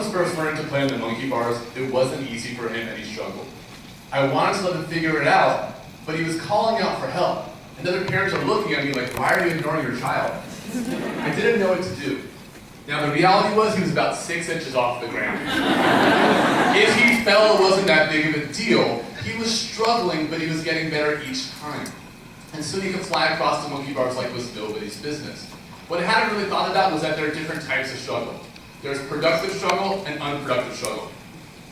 was first learning to play on the monkey bars, it wasn't easy for him and he struggled. I wanted to let him figure it out, but he was calling out for help. And other parents are looking at me like, why are you ignoring your child? I didn't know what to do. Now the reality was he was about 6 inches off the ground. If he fell, it wasn't that big of a deal. He was struggling, but he was getting better each time. And soon he could fly across the monkey bars like it was nobody's business. What I hadn't really thought about was that there are different types of struggle. There's productive struggle and unproductive struggle.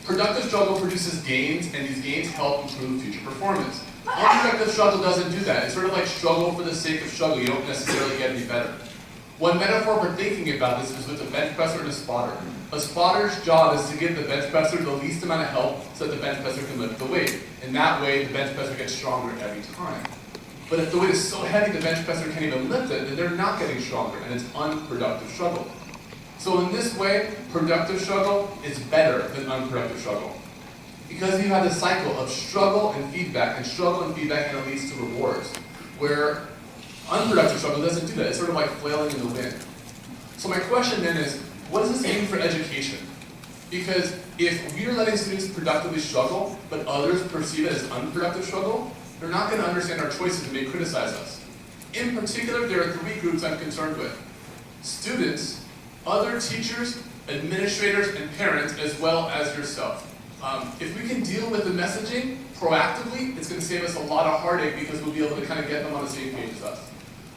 Productive struggle produces gains, and these gains help improve future performance. Unproductive struggle doesn't do that. It's sort of like struggle for the sake of struggle. You don't necessarily get any better. One metaphor for thinking about this is with a bench presser and a spotter. A spotter's job is to give the bench presser the least amount of help so that the bench presser can lift the weight. In that way, the bench presser gets stronger every time. But if the weight is so heavy the bench presser can't even lift it, then they're not getting stronger, and it's unproductive struggle. So in this way, productive struggle is better than unproductive struggle. Because you have the cycle of struggle and feedback, and it leads to rewards. Where unproductive struggle doesn't do that. It's sort of like flailing in the wind. So my question then is, what does this mean for education? Because if we're letting students productively struggle, but others perceive it as unproductive struggle, they're not going to understand our choices and may criticize us. In particular, there are 3 groups I'm concerned with. Students, other teachers, administrators, and parents, as well as yourself. If we can deal with the messaging proactively, it's going to save us a lot of heartache because we'll be able to kind of get them on the same page as us.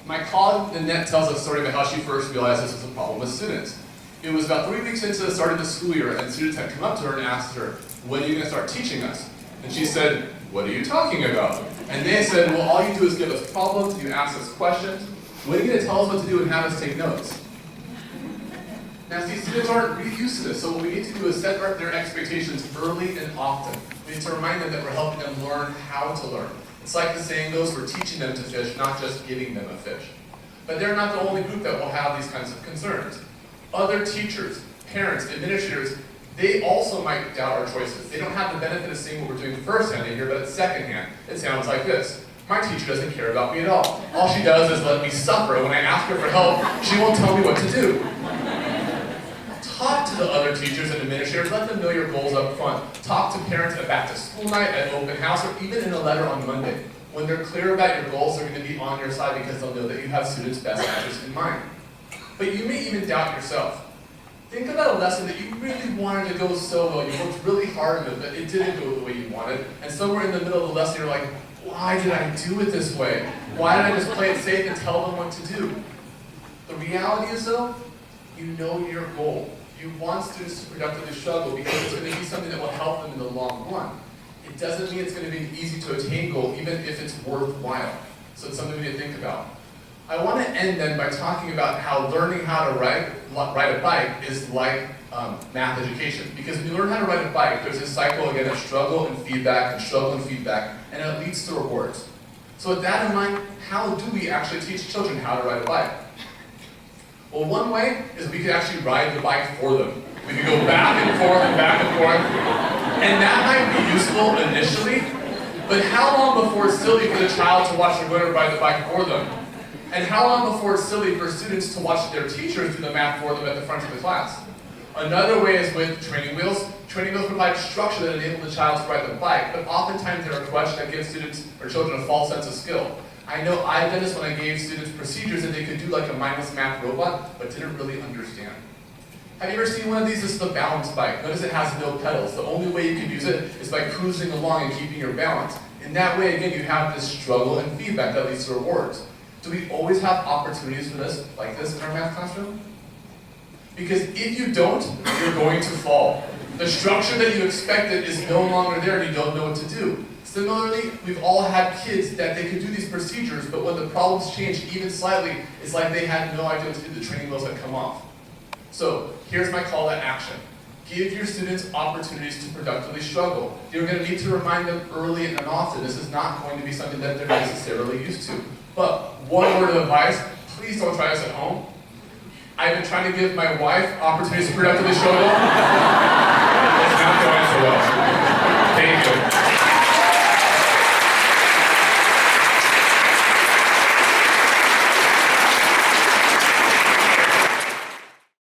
My colleague Nanette tells a story about how she first realized this was a problem with students. It was about 3 weeks into the start of the school year, and students had come up to her and asked her, "When are you going to start teaching us?" And she said, "What are you talking about?" And they said, "Well, all you do is give us problems, you ask us questions. When are you going to tell us what to do and have us take notes?" Now, see, students aren't really used to this, so what we need to do is set their expectations early and often. We need to remind them that we're helping them learn how to learn. It's like the saying goes, we're teaching them to fish, not just giving them a fish. But they're not the only group that will have these kinds of concerns. Other teachers, parents, administrators, they also might doubt our choices. They don't have the benefit of seeing what we're doing firsthand, they hear about it secondhand. It sounds like this. My teacher doesn't care about me at all. All she does is let me suffer. When I ask her for help, she won't tell me what to do. Talk to the other teachers and administrators, let them know your goals up front. Talk to parents at back to school night, at open house, or even in a letter on Monday. When they're clear about your goals, they're going to be on your side because they'll know that you have students' best interests in mind. But you may even doubt yourself. Think about a lesson that you really wanted to go so well. You worked really hard on it, but it didn't go the way you wanted. And somewhere in the middle of the lesson, you're like, why did I do it this way? Why did I just play it safe and tell them what to do? The reality is, though, you know your goal. You want students to productively struggle because it's going to be something that will help them in the long run. It doesn't mean it's going to be an easy to attain goal, even if it's worthwhile. So it's something we need to think about. I want to end then by talking about how learning how to ride a bike is like math education. Because when you learn how to ride a bike, there's this cycle again of struggle and feedback, and it leads to rewards. So with that in mind, how do we actually teach children how to ride a bike? Well, one way is we could actually ride the bike for them. We could go back and forth and back and forth. And that might be useful initially, but how long before it's silly for the child to watch their mother ride the bike for them? And how long before it's silly for students to watch their teachers do the math for them at the front of the class? Another way is with training wheels. Training wheels provide structure that enable the child to ride the bike, but oftentimes they're a crutch that gives students or children a false sense of skill. I know I've done this when I gave students procedures that they could do like a mindless math robot, but didn't really understand. Have you ever seen one of these? This is the balance bike. Notice it has no pedals. The only way you can use it is by cruising along and keeping your balance. In that way, again, you have this struggle and feedback that leads to rewards. Do we always have opportunities for this, like this in our math classroom? Because if you don't, you're going to fall. The structure that you expected is no longer there and you don't know what to do. Similarly, we've all had kids that they could do these procedures, but when the problems changed even slightly, it's like they had no idea what to do. The training wheels had come off. So here's my call to action. Give your students opportunities to productively struggle. You're going to need to remind them early and often. This is not going to be something that they're necessarily used to. But one word of advice, please don't try this at home. I've been trying to give my wife opportunities to productively struggle. It's not going so well.